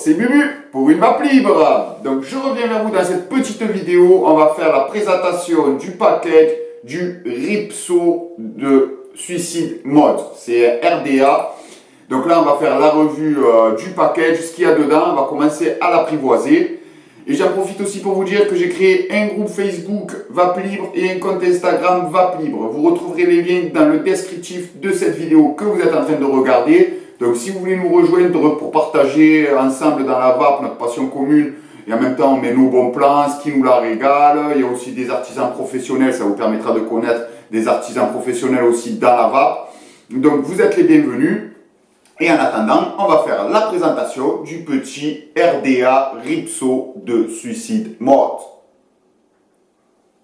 c'est Bubu pour une map libre. Donc je reviens vers vous dans cette petite vidéo. On va faire la présentation du package du Ripso de Suicide Mode. C'est RDA. Donc là on va faire la revue du package, ce qu'il y a dedans. On va commencer à l'apprivoiser. Et j'en profite aussi pour vous dire que j'ai créé un groupe Facebook Vape Libre et un compte Instagram Vape Libre. Vous retrouverez les liens dans le descriptif de cette vidéo que vous êtes en train de regarder. Donc si vous voulez nous rejoindre pour partager ensemble dans la vape notre passion commune, et en même temps on met nos bons plans, ce qui nous la régale. Il y a aussi des artisans professionnels, ça vous permettra de connaître des artisans professionnels aussi dans la vape. Donc vous êtes les bienvenus. Et en attendant, on va faire la présentation du petit RDA Ripso de Suicide Mode.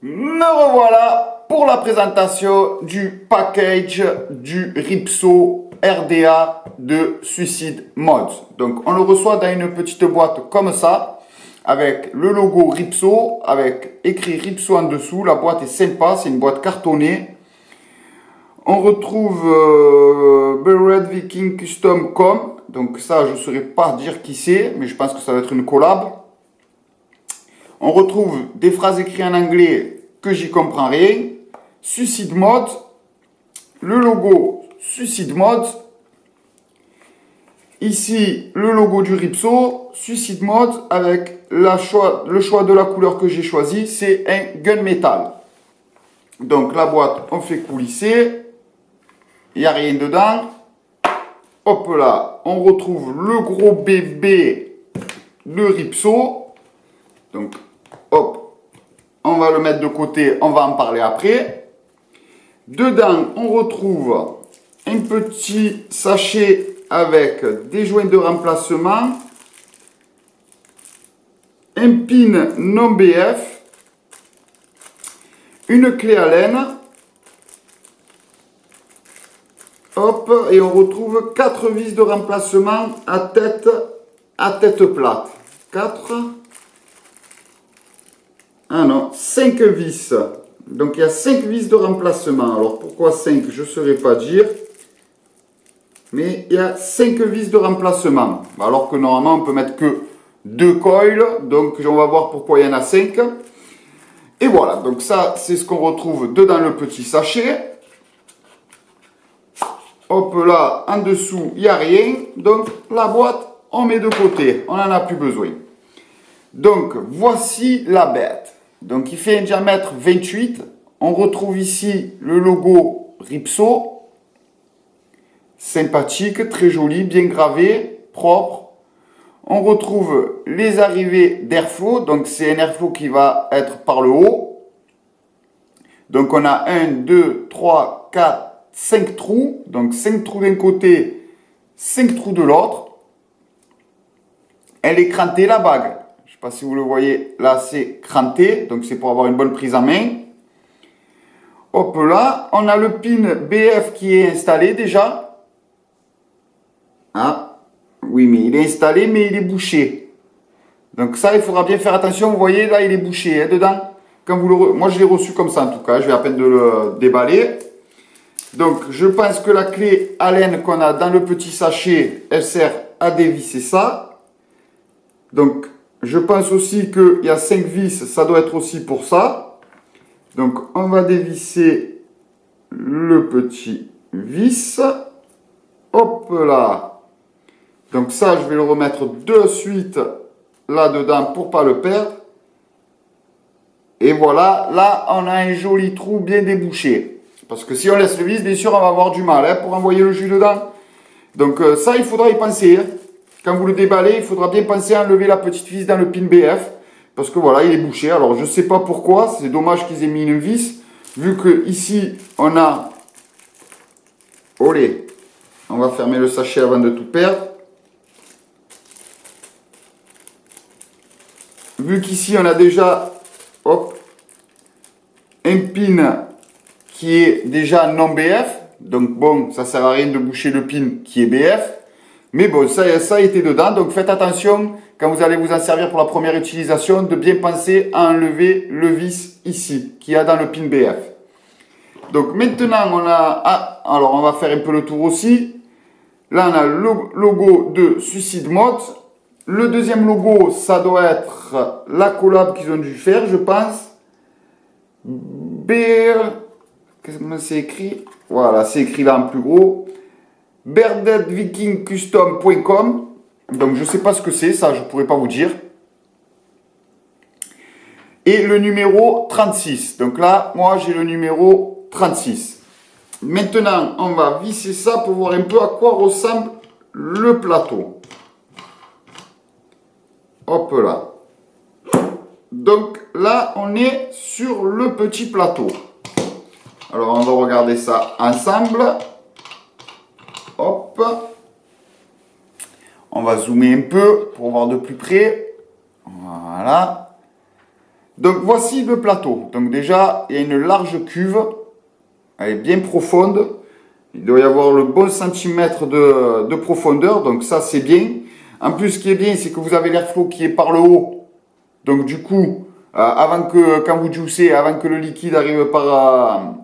Me revoilà pour la présentation du package du Ripso RDA de Suicide Mode. Donc on le reçoit dans une petite boîte comme ça, avec le logo Ripso, avec écrit Ripso en dessous. La boîte est sympa, c'est une boîte cartonnée. On retrouve Red Viking Custom Com. Donc ça, je ne saurais pas dire qui c'est, mais je pense que ça va être une collab. On retrouve des phrases écrites en anglais que j'y comprends rien. Suicide Mode. Le logo Suicide Mode. Ici, le logo du Ripso. Suicide Mode avec le choix de la couleur que j'ai choisi. C'est un gunmetal. Donc la boîte, on fait coulisser. Il n'y a rien dedans. Hop là, on retrouve le gros bébé, le Ripso. Donc, hop, on va le mettre de côté, on va en parler après. Dedans, on retrouve un petit sachet avec des joints de remplacement, un pin non BF, une clé Allen. Hop, et on retrouve 4 vis de remplacement à tête plate. 4. Ah non, 5 vis. Donc il y a 5 vis de remplacement. Alors pourquoi 5, je ne saurais pas dire. Mais il y a 5 vis de remplacement. Alors que normalement on peut mettre que 2 coils. Donc on va voir pourquoi il y en a 5. Et voilà, donc ça c'est ce qu'on retrouve dedans le petit sachet. Hop là, en dessous, il n'y a rien. Donc, la boîte, on met de côté. On n'en a plus besoin. Donc, voici la bête. Donc, il fait un diamètre 28. On retrouve ici le logo Ripso. Sympathique, très joli, bien gravé, propre. On retrouve les arrivées d'airflow. Donc, c'est un airflow qui va être par le haut. Donc, on a 1, 2, 3, 4, 5 trous, donc 5 trous d'un côté, 5 trous de l'autre. Elle est crantée la bague. Je ne sais pas si vous le voyez, là c'est cranté, donc c'est pour avoir une bonne prise en main. Hop là, on a le pin BF qui est installé déjà. Ah, oui, mais il est installé, mais il est bouché. Donc ça, il faudra bien faire attention. Vous voyez, là il est bouché dedans. Quand vous moi je l'ai reçu comme ça en tout cas, je vais à peine de le déballer. Donc, je pense que la clé Allen qu'on a dans le petit sachet, elle sert à dévisser ça. Donc, je pense aussi qu'il y a 5 vis, ça doit être aussi pour ça. Donc, on va dévisser le petit vis. Hop là. Donc ça, je vais le remettre de suite là-dedans pour ne pas le perdre. Et voilà, là, on a un joli trou bien débouché. Parce que si on laisse le vis, bien sûr, on va avoir du mal pour envoyer le jus dedans. Donc ça, il faudra y penser. Quand vous le déballez, il faudra bien penser à enlever la petite vis dans le pin BF. Parce que voilà, il est bouché. Alors, je ne sais pas pourquoi. C'est dommage qu'ils aient mis une vis. Vu que ici, on a... Olé. On va fermer le sachet avant de tout perdre. Vu qu'ici, on a déjà... Hop. Un pin qui est déjà non BF, donc bon, ça sert à rien de boucher le pin qui est BF, mais bon, ça a été dedans, donc faites attention quand vous allez vous en servir pour la première utilisation, de bien penser à enlever le vis ici, qu'il y a dans le pin BF. Donc maintenant, on a, alors on va faire un peu le tour aussi, là on a le logo de Suicide Mode, Le deuxième logo, ça doit être la collab qu'ils ont dû faire, je pense. Qu'est-ce que c'est écrit? Voilà, c'est écrit là en plus gros. Beardedvikingcustom.com. Donc je sais pas ce que c'est, ça je pourrais pas vous dire. Et le numéro 36. Donc là, moi j'ai le numéro 36. Maintenant, on va visser ça pour voir un peu à quoi ressemble le plateau. Hop là. Donc là, on est sur le petit plateau. Alors, on va regarder ça ensemble. Hop. On va zoomer un peu pour voir de plus près. Voilà. Donc, voici le plateau. Donc déjà, il y a une large cuve. Elle est bien profonde. Il doit y avoir le bon centimètre de profondeur. Donc ça, c'est bien. En plus, ce qui est bien, c'est que vous avez l'airflow qui est par le haut. Donc du coup, quand vous juicez, avant que le liquide arrive par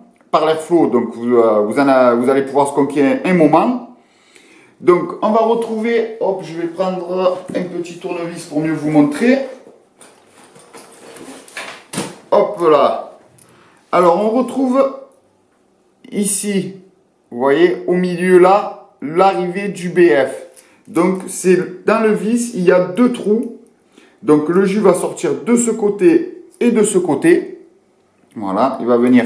l'airflow, donc vous allez pouvoir stocker un moment. Donc on va retrouver, hop, je vais prendre un petit tournevis pour mieux vous montrer. Hop là. Alors on retrouve ici, vous voyez, au milieu là, l'arrivée du BF. Donc c'est dans le vis, il y a deux trous. Donc le jus va sortir de ce côté et de ce côté. Voilà, il va venir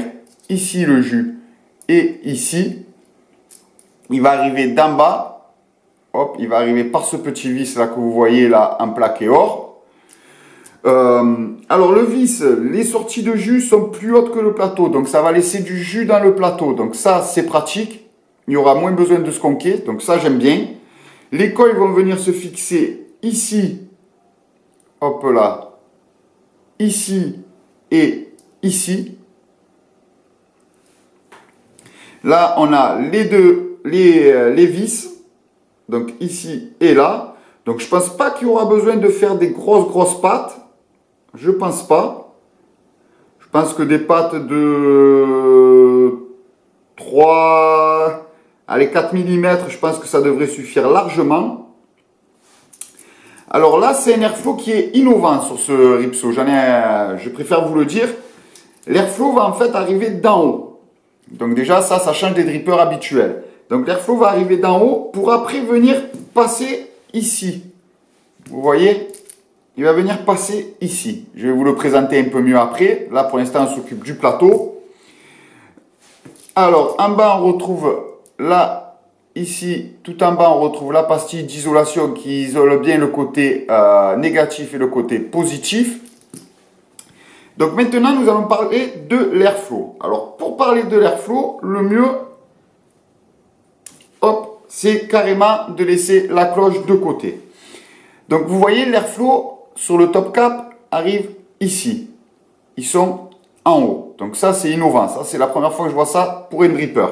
ici le jus et ici. Il va arriver d'en bas. Hop, il va arriver par ce petit vis là que vous voyez là en plaqué or. Alors le vis, les sorties de jus sont plus hautes que le plateau. Donc ça va laisser du jus dans le plateau. Donc ça c'est pratique. Il y aura moins besoin de sconquer. Donc ça j'aime bien. Les coils vont venir se fixer ici. Hop là, ici et ici. Là, on a les vis, donc ici et là. Donc, je pense pas qu'il y aura besoin de faire des grosses pattes. Je pense pas. Je pense que des pattes de 3, allez, 4 mm, je pense que ça devrait suffire largement. Alors là, c'est un airflow qui est innovant sur ce Ripso. Je préfère vous le dire. L'airflow va en fait arriver d'en haut. Donc déjà, ça change des drippers habituels. Donc l'airflow va arriver d'en haut pour après venir passer ici. Vous voyez? Il va venir passer ici. Je vais vous le présenter un peu mieux après. Là, pour l'instant, on s'occupe du plateau. Alors, en bas, on retrouve là. Ici, tout en bas, on retrouve la pastille d'isolation qui isole bien le côté négatif et le côté positif. Donc maintenant, nous allons parler de l'airflow. Alors, pour parler de l'airflow, le mieux, hop, c'est carrément de laisser la cloche de côté. Donc, vous voyez, l'airflow sur le top cap arrive ici. Ils sont en haut. Donc ça, c'est innovant. Ça, c'est la première fois que je vois ça pour un dripper.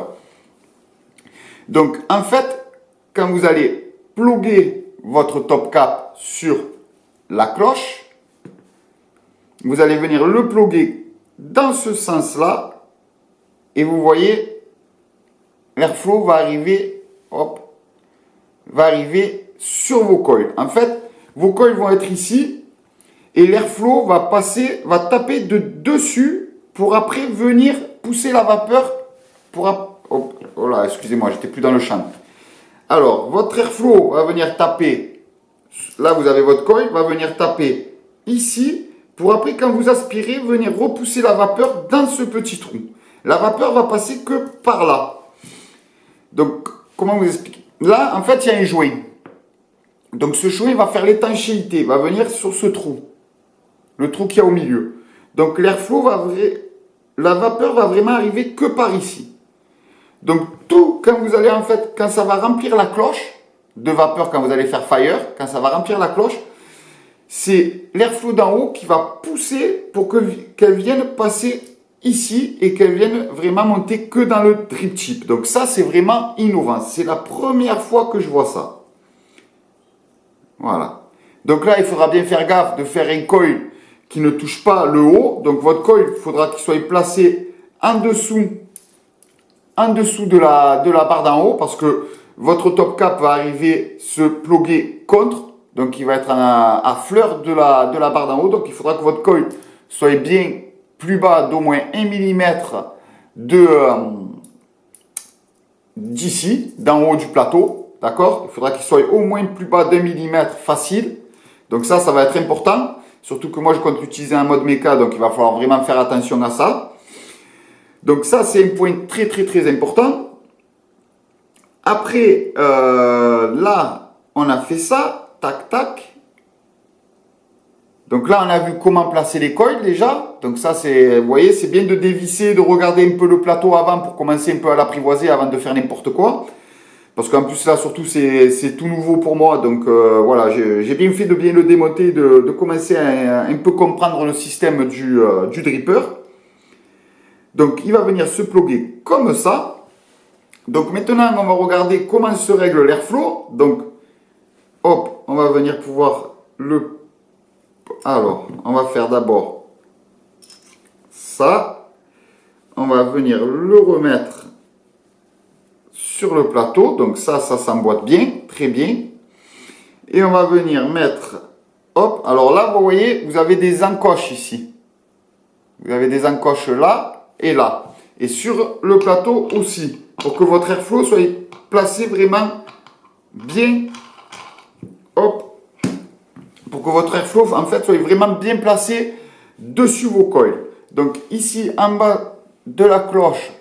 Donc, en fait, quand vous allez plugger votre top cap sur la cloche, vous allez venir le plugger dans ce sens-là et vous voyez, l'airflow va arriver, hop, va arriver sur vos coils. En fait, vos coils vont être ici et l'airflow va passer, va taper de dessus pour après venir pousser la vapeur pour... Oh là, excusez-moi, j'étais plus dans le champ. Alors, votre airflow va venir taper, là vous avez votre coil, va venir taper ici, pour après quand vous aspirez, venir repousser la vapeur dans ce petit trou. La vapeur va passer que par là. Donc, comment vous expliquer? Là, en fait, il y a un joint. Donc, ce joint va faire l'étanchéité, va venir sur ce trou. Le trou qu'il y a au milieu. Donc, l'airflow la vapeur va vraiment arriver que par ici. Donc, quand ça va remplir la cloche de vapeur, quand vous allez faire fire, quand ça va remplir la cloche, c'est l'airflow d'en haut qui va pousser pour qu'elle vienne passer ici et qu'elle vienne vraiment monter que dans le drip tip. Donc ça, c'est vraiment innovant. C'est la première fois que je vois ça. Voilà. Donc là, il faudra bien faire gaffe de faire un coil qui ne touche pas le haut. Donc votre coil, il faudra qu'il soit placé en dessous de la barre d'en haut parce que votre top cap va arriver se plugger contre. Donc il va être à fleur de la barre d'en haut. Donc il faudra que votre coil soit bien plus bas d'au moins 1 mm d'ici, d'en haut du plateau. D'accord? Il faudra qu'il soit au moins plus bas d'1 mm facile. Donc ça va être important. Surtout que moi je compte utiliser un mode méca. Donc il va falloir vraiment faire attention à ça. Donc ça c'est un point très très très important. Après, là, on a fait ça, tac, tac. Donc là, on a vu comment placer les coils déjà. Donc ça, c'est, vous voyez, c'est bien de dévisser, de regarder un peu le plateau avant pour commencer un peu à l'apprivoiser avant de faire n'importe quoi. Parce qu'en plus là, surtout, c'est tout nouveau pour moi. Donc voilà, j'ai bien fait de bien le démonter, de commencer à un peu comprendre le système du dripper. Donc il va venir se plugger comme ça. Donc maintenant, on va regarder comment se règle l'airflow. Donc, hop, on va venir pouvoir le... Alors, on va faire d'abord ça. On va venir le remettre sur le plateau. Donc ça s'emboîte bien, très bien. Et on va venir mettre... Hop, alors là, vous voyez, vous avez des encoches ici. Vous avez des encoches là et là. Et sur le plateau aussi. Pour que votre airflow soit placé vraiment bien. Hop. Pour que votre airflow, en fait, soit vraiment bien placé dessus vos coils. Donc ici, en bas de la cloche,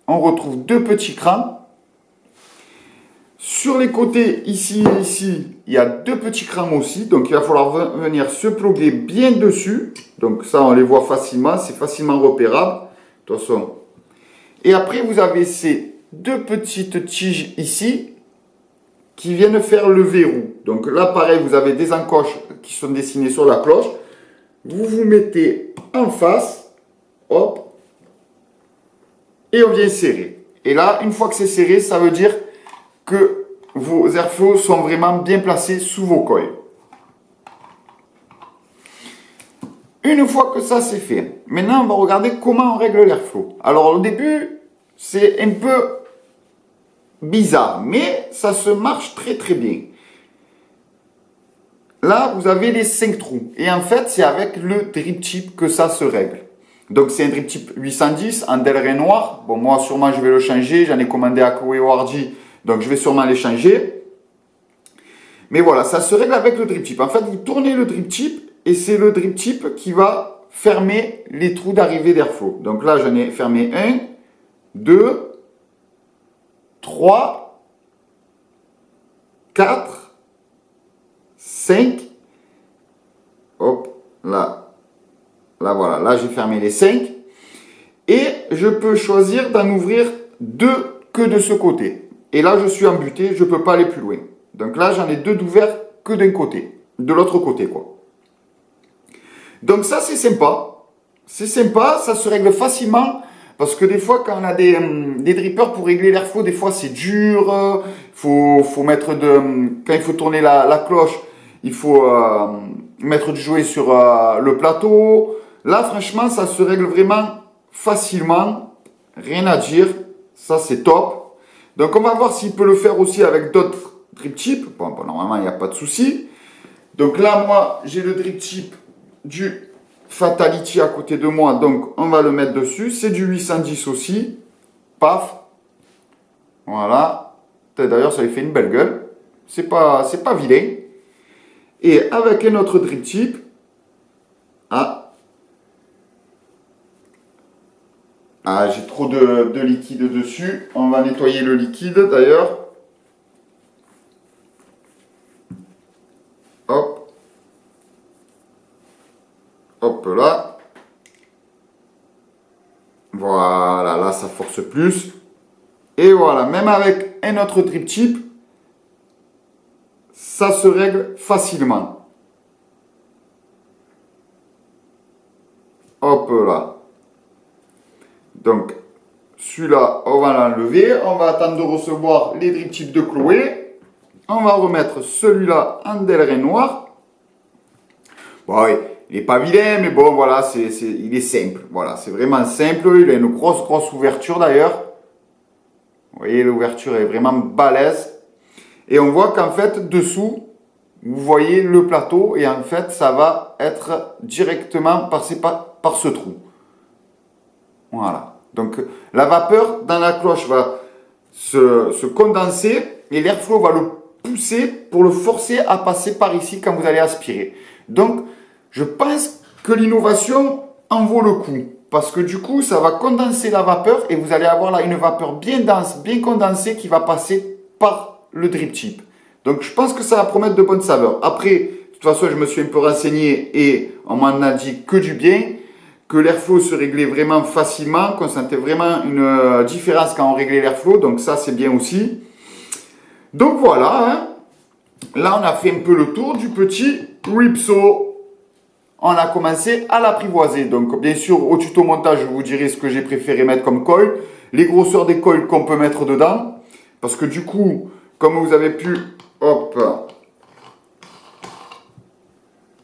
on retrouve deux petits crans. Sur les côtés, ici et ici, il y a deux petits crans aussi. Donc il va falloir venir se plugger bien dessus. Donc ça, on les voit facilement. C'est facilement repérable. De toute façon. Et après, vous avez ces deux petites tiges ici qui viennent faire le verrou. Donc là, pareil, vous avez des encoches qui sont dessinées sur la cloche. Vous vous mettez en face. Hop. Et on vient serrer. Et là, une fois que c'est serré, ça veut dire que vos airflows sont vraiment bien placés sous vos coils. Une fois que ça c'est fait, maintenant on va regarder comment on règle l'airflow. Alors au début, c'est un peu bizarre, mais ça se marche très très bien. Là, vous avez les 5 trous. Et en fait, c'est avec le drip tip que ça se règle. Donc c'est un drip tip 810 en Delray noir. Bon, moi sûrement je vais le changer. J'en ai commandé à Koei Wardy, donc je vais sûrement les changer. Mais voilà, ça se règle avec le drip tip. En fait, vous tournez le drip tip et c'est le drip tip qui va fermer les trous d'arrivée d'airflow. Donc là, j'en ai fermé 1, 2, 3, 4, 5. Hop, là. Là, voilà. Là, j'ai fermé les 5. Et je peux choisir d'en ouvrir 2 que de ce côté. Et là, je suis embuté, je ne peux pas aller plus loin. Donc là, j'en ai 2 d'ouverts que d'un côté. De l'autre côté, quoi. Donc ça, c'est sympa. C'est sympa, ça se règle facilement. Parce que des fois, quand on a des drippers pour régler l'airflow, des fois, c'est dur. Faut mettre quand il faut tourner la cloche, il faut mettre du jouet sur le plateau. Là, franchement, ça se règle vraiment facilement. Rien à dire. Ça, c'est top. Donc, on va voir s'il peut le faire aussi avec d'autres drip tips. Bon, normalement, il n'y a pas de souci. Donc là, moi, j'ai le drip tip du Fatality à côté de moi. Donc, on va le mettre dessus. C'est du 810 aussi. Paf. Voilà. D'ailleurs, ça lui fait une belle gueule. C'est pas vilain. Et avec un autre drip tip. Ah, j'ai trop de liquide dessus. On va nettoyer le liquide d'ailleurs. Hop. Hop là. Voilà, là ça force plus. Et voilà, même avec un autre drip tip, ça se règle facilement. Hop là. Donc, celui-là, on va l'enlever. On va attendre de recevoir les drip tips de Chloé. On va remettre celui-là en Delray noir. Bon, oui, il n'est pas vilain, mais bon, voilà, il est simple. Voilà, c'est vraiment simple. Il a une grosse ouverture d'ailleurs. Vous voyez, l'ouverture est vraiment balèze. Et on voit qu'en fait, dessous, vous voyez le plateau et en fait ça va être directement passé par ce trou. Voilà. Donc la vapeur dans la cloche va se condenser et l'airflow va le pousser pour le forcer à passer par ici quand vous allez aspirer. Donc je pense que l'innovation en vaut le coup. Parce que du coup, ça va condenser la vapeur et vous allez avoir là une vapeur bien dense, bien condensée qui va passer par le drip chip. Donc je pense que ça va promettre de bonnes saveurs. Après, de toute façon, je me suis un peu renseigné et on m'en a dit que du bien, que l'airflow se réglait vraiment facilement, qu'on sentait vraiment une différence quand on réglait l'airflow. Donc ça, c'est bien aussi. Donc voilà, hein. Là, on a fait un peu le tour du petit Ripsaw. On a commencé à l'apprivoiser. Donc, bien sûr, au tuto montage, je vous dirai ce que j'ai préféré mettre comme coil, les grosseurs des coils qu'on peut mettre dedans. Parce que du coup, comme vous avez pu, hop,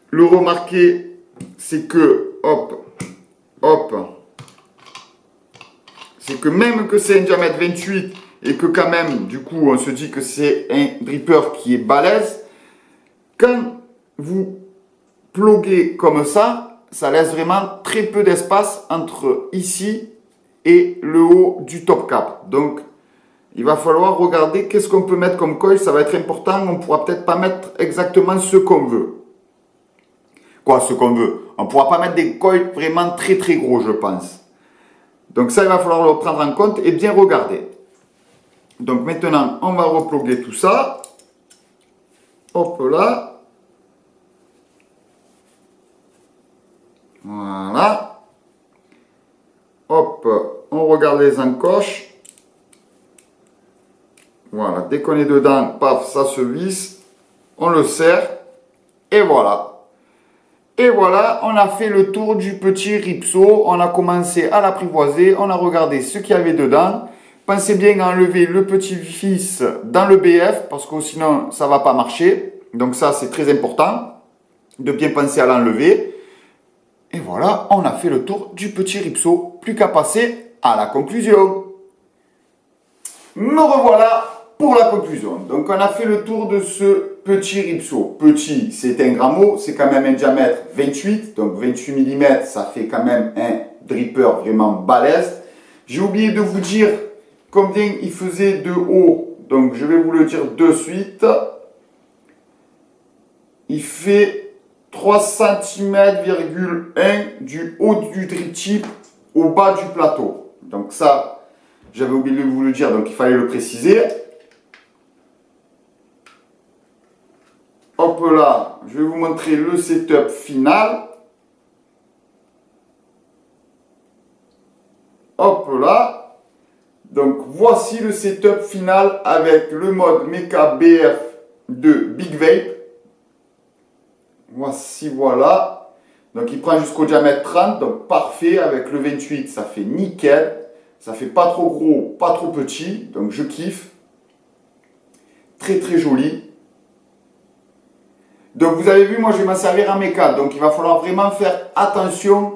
le remarquer, c'est que, hop, c'est que même que c'est un diamètre 28 et que quand même, du coup, on se dit que c'est un dripper qui est balèze, quand vous pluguez comme ça, ça laisse vraiment très peu d'espace entre ici et le haut du top cap. Donc, il va falloir regarder qu'est-ce qu'on peut mettre comme coil. Ça va être important. On ne pourra peut-être pas mettre exactement ce qu'on veut. Quoi, ce qu'on veut? On ne pourra pas mettre des coils vraiment très très gros, je pense. Donc ça, il va falloir le prendre en compte et bien regarder. Donc maintenant, on va repluguer tout ça. Hop là. Voilà. Hop, on regarde les encoches. Voilà, dès qu'on est dedans, paf, ça se visse. On le serre. Et voilà. Et voilà, on a fait le tour du petit Ripsaw. On a commencé à l'apprivoiser. On a regardé ce qu'il y avait dedans. Pensez bien à enlever le petit fils dans le BF parce que sinon, ça ne va pas marcher. Donc ça, c'est très important de bien penser à l'enlever. Et voilà, on a fait le tour du petit Ripsaw. Plus qu'à passer à la conclusion. Me revoilà pour la conclusion. Donc on a fait le tour de ce petit Ripsaw. Petit, c'est un grand mot, c'est quand même un diamètre 28. Donc 28 mm, ça fait quand même un dripper vraiment balèze. J'ai oublié de vous dire combien il faisait de haut. Donc je vais vous le dire de suite. Il fait 3 cm,1 du haut du drip chip au bas du plateau. Donc ça, j'avais oublié de vous le dire, donc il fallait le préciser. Hop là, je vais vous montrer le setup final. Hop là. Donc voici le setup final avec le mode Mecha BF de Big Vape. Voici, voilà. Donc il prend jusqu'au diamètre 30, donc parfait. Avec le 28, ça fait nickel. Ça fait pas trop gros, pas trop petit. Donc je kiffe. Très très joli. Donc vous avez vu, moi je vais m'en servir en méca. Donc il va falloir vraiment faire attention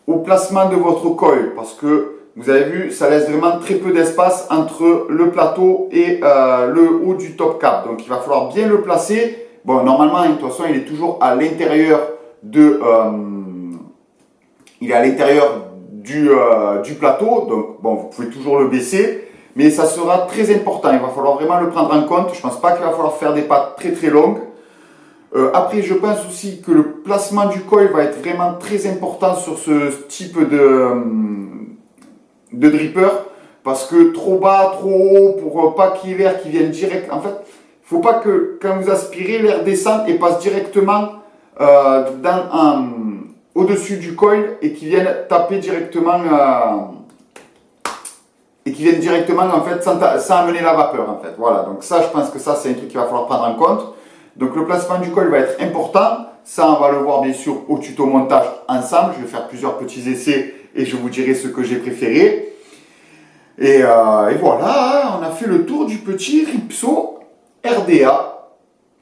au placement de votre coil. Parce que vous avez vu, ça laisse vraiment très peu d'espace entre le plateau et le haut du top cap. Donc il va falloir bien le placer. Bon, normalement, de toute façon, il est toujours à l'intérieur de, il est à l'intérieur du plateau. Donc, bon, vous pouvez toujours le baisser, mais ça sera très important. Il va falloir vraiment le prendre en compte. Je ne pense pas qu'il va falloir faire des pattes très très longues. Après, je pense aussi que le placement du coil va être vraiment très important sur ce type de dripper, parce que trop bas, trop haut, pour pas qu'il y ait l'air qui vienne direct. En fait, il ne faut pas que quand vous aspirez, l'air descende et passe directement au-dessus du coil et qu'il vienne taper directement en fait sans amener la vapeur en fait. Voilà, donc ça je pense que ça c'est un truc qu'il va falloir prendre en compte. Donc le placement du coil va être important. Ça on va le voir bien sûr au tuto montage ensemble. Je vais faire plusieurs petits essais et je vous dirai ce que j'ai préféré. Et voilà, on a fait le tour du petit Ripsaw RDA.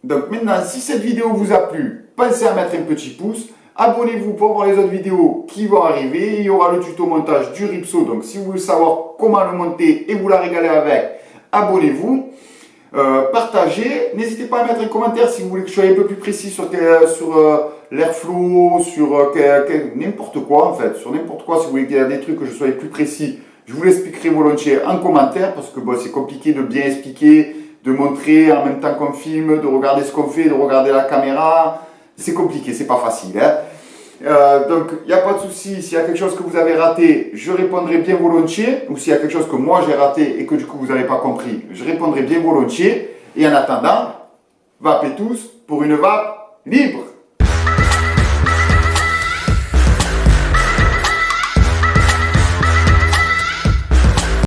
Donc maintenant, si cette vidéo vous a plu, pensez à mettre un petit pouce. Abonnez-vous pour voir les autres vidéos qui vont arriver. Il y aura le tuto montage du Ripsaw. Donc si vous voulez savoir comment le monter et vous la régaler avec, abonnez-vous. partagez. N'hésitez pas à mettre un commentaire si vous voulez que je sois un peu plus précis sur l'airflow, sur n'importe quoi en fait. Sur n'importe quoi, si vous voulez qu'il y ait des trucs que je sois plus précis, je vous l'expliquerai volontiers en commentaire parce que bon, c'est compliqué de bien expliquer, de montrer en même temps qu'on filme, de regarder ce qu'on fait, de regarder la caméra. C'est compliqué, c'est pas facile. Hein. Donc, il n'y a pas de souci. S'il y a quelque chose que vous avez raté, je répondrai bien volontiers. Ou s'il y a quelque chose que moi j'ai raté et que du coup vous n'avez pas compris, je répondrai bien volontiers. Et en attendant, vapez tous pour une vape libre.